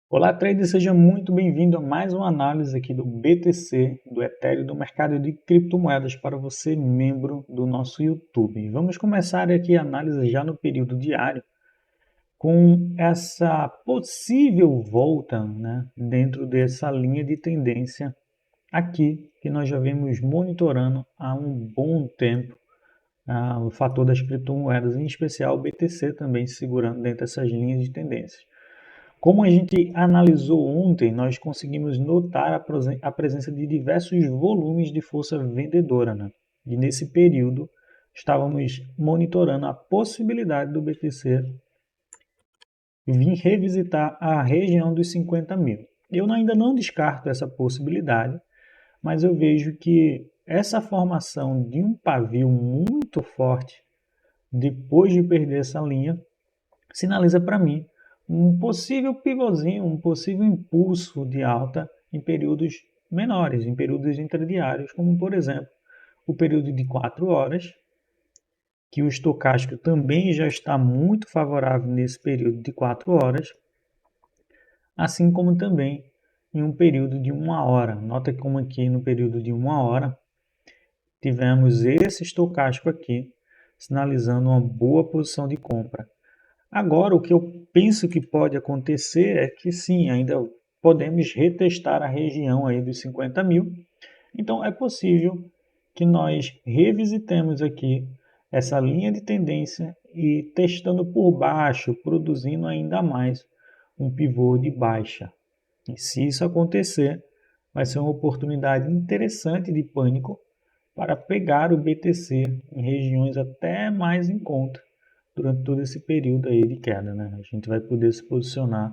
Olá, trader, seja muito bem-vindo a mais uma análise aqui do BTC, do Ethereum, do mercado de criptomoedas para você, membro do nosso YouTube. Vamos começar aqui a análise já no período diário, com essa possível volta, dentro dessa linha de tendência aqui, que nós já vemos monitorando há um bom tempo, o fator das criptomoedas, em especial o BTC também segurando dentro dessas linhas de tendências. Como a gente analisou ontem, nós conseguimos notar a presença de diversos volumes de força vendedora, né? E nesse período estávamos monitorando a possibilidade do BTC vir revisitar a região dos 50 mil. Eu ainda não descarto essa possibilidade, mas eu vejo que essa formação de um pavio muito forte depois de perder essa linha sinaliza para mim um possível pivôzinho, um possível impulso de alta em períodos menores, em períodos intradiários, como por exemplo o período de 4 horas, que o estocástico também já está muito favorável nesse período de 4 horas, assim como também em um período de 1 hora. Nota como aqui no período de 1 hora tivemos esse estocástico aqui, sinalizando uma boa posição de compra. Agora, o que eu penso que pode acontecer é que sim, ainda podemos retestar a região aí dos 50 mil. Então, é possível que nós revisitemos aqui essa linha de tendência e testando por baixo, produzindo ainda mais um pivô de baixa. E se isso acontecer, vai ser uma oportunidade interessante de pânico para pegar o BTC em regiões até mais em conta durante todo esse período aí de queda, né? A gente vai poder se posicionar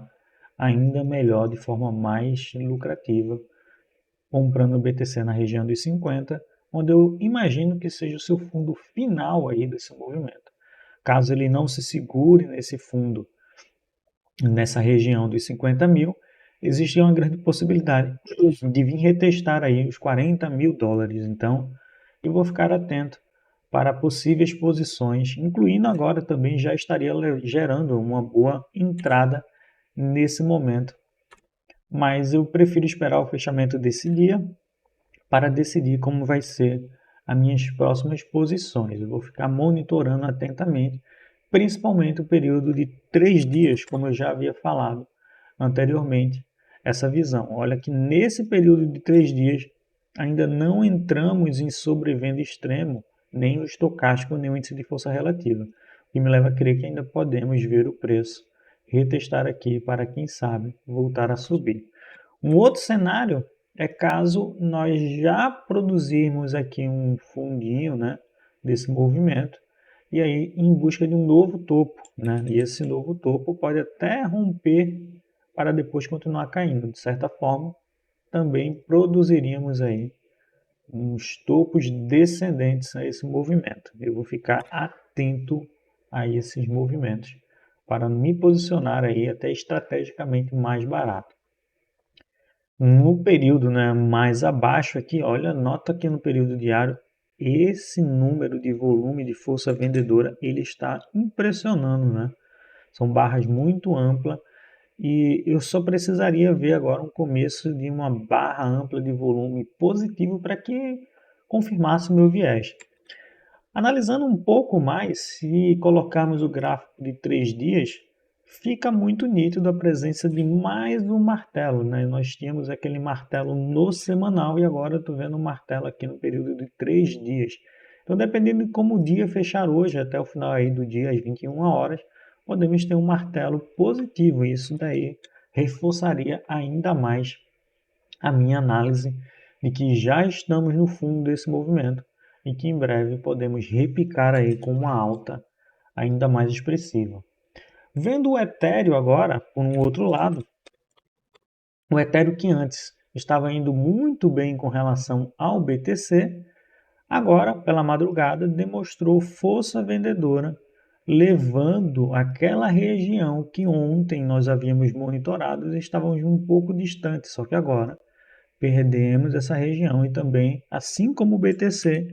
ainda melhor, de forma mais lucrativa, comprando o BTC na região dos 50, onde eu imagino que seja o seu fundo final aí desse movimento. Caso ele não se segure nesse fundo, nessa região dos 50 mil, existe uma grande possibilidade de vir retestar aí os 40 mil dólares. Então, eu vou ficar atento para possíveis posições, incluindo agora também já estaria gerando uma boa entrada nesse momento. Mas eu prefiro esperar o fechamento desse dia para decidir como vai ser as minhas próximas posições. Eu vou ficar monitorando atentamente, principalmente o período de 3 dias, como eu já havia falado anteriormente, essa visão. Olha que nesse período de 3 dias ainda não entramos em sobrevenda extremo, nem o estocástico, nem o índice de força relativa, o que me leva a crer que ainda podemos ver o preço retestar aqui para, quem sabe, voltar a subir. Um outro cenário é caso nós já produzirmos aqui um fundinho, né, desse movimento, e aí em busca de um novo topo, né? E esse novo topo pode até romper para depois continuar caindo. De certa forma, também produziríamos aí uns topos descendentes a esse movimento. Eu vou ficar atento a esses movimentos para me posicionar aí até estrategicamente mais barato. No período, né, mais abaixo aqui, olha, nota que no período diário esse número de volume de força vendedora ele está impressionando, né? São barras muito amplas e eu só precisaria ver agora um começo de uma barra ampla de volume positivo para que confirmasse o meu viés. Analisando um pouco mais, se colocarmos o gráfico de 3 dias, fica muito nítido a presença de mais um martelo, né? Nós tínhamos aquele martelo no semanal e agora eu estou vendo um martelo aqui no período de 3 dias. Então, dependendo de como o dia fechar hoje, até o final aí do dia, às 21 horas, podemos ter um martelo positivo. Isso daí reforçaria ainda mais a minha análise de que já estamos no fundo desse movimento e que em breve podemos repicar aí com uma alta ainda mais expressiva. Vendo o Ethereum agora, por um outro lado, o Ethereum que antes estava indo muito bem com relação ao BTC, agora, pela madrugada, demonstrou força vendedora, levando aquela região que ontem nós havíamos monitorado e estávamos um pouco distantes, só que agora perdemos essa região e também, assim como o BTC,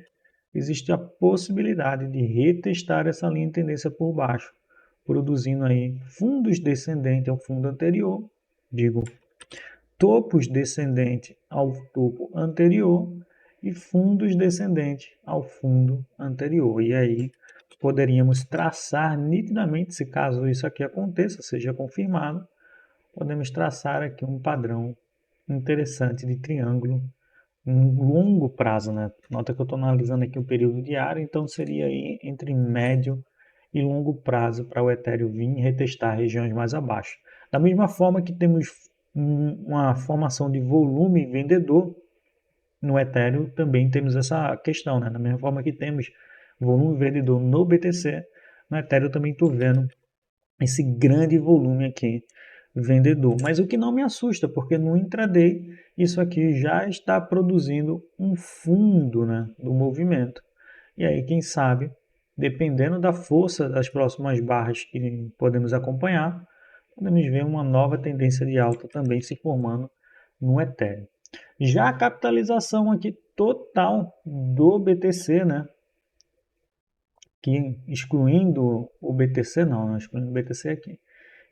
existe a possibilidade de retestar essa linha de tendência por baixo, produzindo aí fundos descendentes ao fundo anterior digo, topos descendentes ao topo anterior e fundos descendentes ao fundo anterior. E aí poderíamos traçar nitidamente, se caso isso aqui aconteça, seja confirmado, podemos traçar aqui um padrão interessante de triângulo em longo prazo, né? Nota que eu estou analisando aqui o período diário, então seria aí entre médio e longo prazo para o Ethereum vir retestar regiões mais abaixo. Da mesma forma que temos uma formação de volume vendedor no Ethereum, também temos essa questão, né? Da mesma forma que temos volume vendedor no BTC, no Ethereum também estou vendo esse grande volume aqui vendedor. Mas o que não me assusta, porque no intraday isso aqui já está produzindo um fundo, né, do movimento. E aí, quem sabe, dependendo da força das próximas barras que podemos acompanhar, podemos ver uma nova tendência de alta também se formando no Ethereum. Já a capitalização aqui total do BTC, né, que excluindo o BTC, não excluindo o BTC aqui.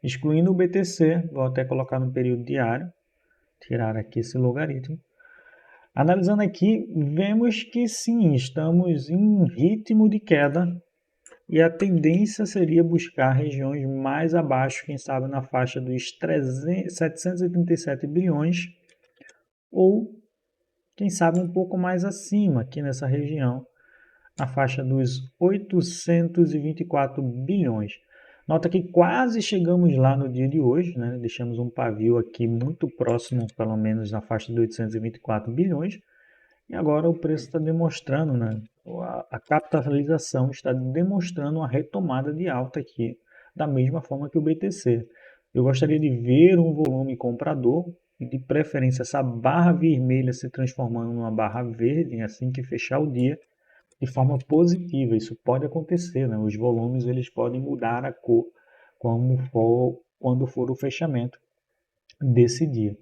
Excluindo o BTC, vou até colocar no período diário, tirar aqui esse logaritmo. Analisando aqui, vemos que sim, estamos em ritmo de queda e a tendência seria buscar regiões mais abaixo, quem sabe na faixa dos 737 bilhões ou quem sabe um pouco mais acima, aqui nessa região, na faixa dos 824 bilhões. Nota que quase chegamos lá no dia de hoje, né? Deixamos um pavio aqui muito próximo, pelo menos na faixa de 824 bilhões, e agora o preço está demonstrando, né? A capitalização está demonstrando uma retomada de alta aqui, da mesma forma que o BTC. Eu gostaria de ver um volume comprador, e de preferência essa barra vermelha se transformando numa barra verde assim que fechar o dia, de forma positiva. Isso pode acontecer, né? Os volumes eles podem mudar a cor quando for o fechamento desse dia.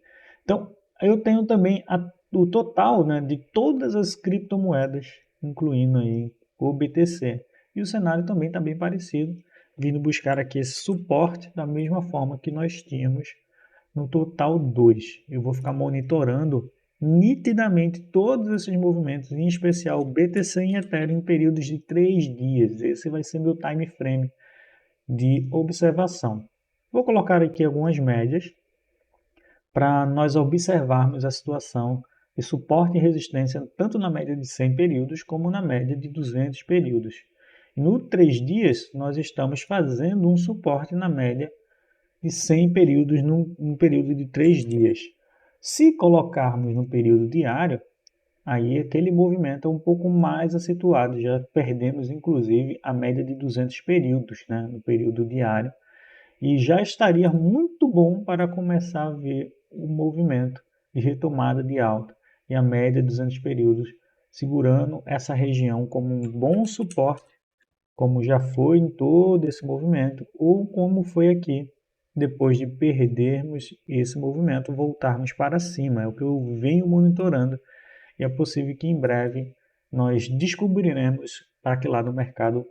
Então, eu tenho também o total, né, de todas as criptomoedas, incluindo aí o BTC. E o cenário também está bem parecido, vindo buscar aqui esse suporte da mesma forma que nós tínhamos no total 2. Eu vou ficar monitorando nitidamente todos esses movimentos, em especial BTC e Ethereum, em períodos de 3 dias. Esse vai ser meu time frame de observação. Vou colocar aqui algumas médias para nós observarmos a situação de suporte e resistência tanto na média de 100 períodos como na média de 200 períodos. No 3 dias, nós estamos fazendo um suporte na média de 100 períodos num período de 3 dias. Se colocarmos no período diário, aí aquele movimento é um pouco mais acentuado, já perdemos inclusive a média de 200 períodos, né, no período diário, e já estaria muito bom para começar a ver o movimento de retomada de alta e a média de 200 períodos segurando essa região como um bom suporte, como já foi em todo esse movimento, ou como foi aqui, depois de perdermos esse movimento, voltarmos para cima. É o que eu venho monitorando e é possível que em breve nós descobriremos para que lado o mercado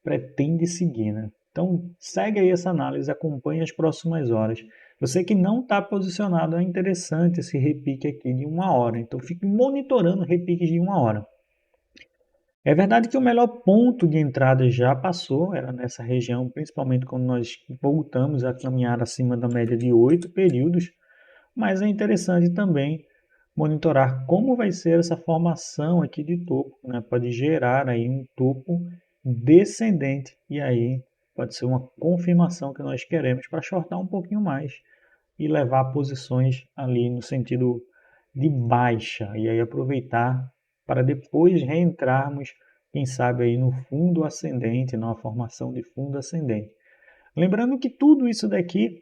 pretende seguir, né? Então, segue aí essa análise, acompanhe as próximas horas. Você que não está posicionado, é interessante esse repique aqui de 1 hora. Então, fique monitorando repiques de 1 hora. É verdade que o melhor ponto de entrada já passou, era nessa região, principalmente quando nós voltamos a caminhar acima da média de 8 períodos, mas é interessante também monitorar como vai ser essa formação aqui de topo, né? Pode gerar aí um topo descendente e aí pode ser uma confirmação que nós queremos para shortar um pouquinho mais e levar posições ali no sentido de baixa e aí aproveitar para depois reentrarmos, quem sabe aí no fundo ascendente, numa formação de fundo ascendente. Lembrando que tudo isso daqui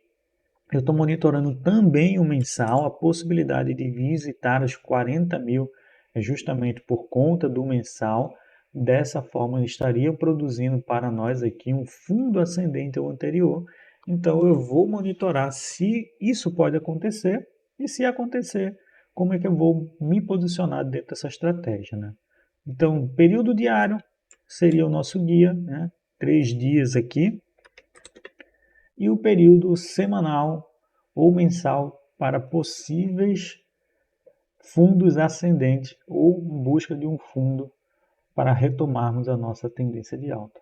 eu estou monitorando também o mensal, a possibilidade de visitar os 40 mil, justamente por conta do mensal. Dessa forma, estaria produzindo para nós aqui um fundo ascendente ao anterior. Então, eu vou monitorar se isso pode acontecer e, se acontecer, como é que eu vou me posicionar dentro dessa estratégia, né? Então, período diário seria o nosso guia, né? 3 dias aqui. E o período semanal, ou mensal para possíveis fundos ascendentes ou busca de um fundo para retomarmos a nossa tendência de alta.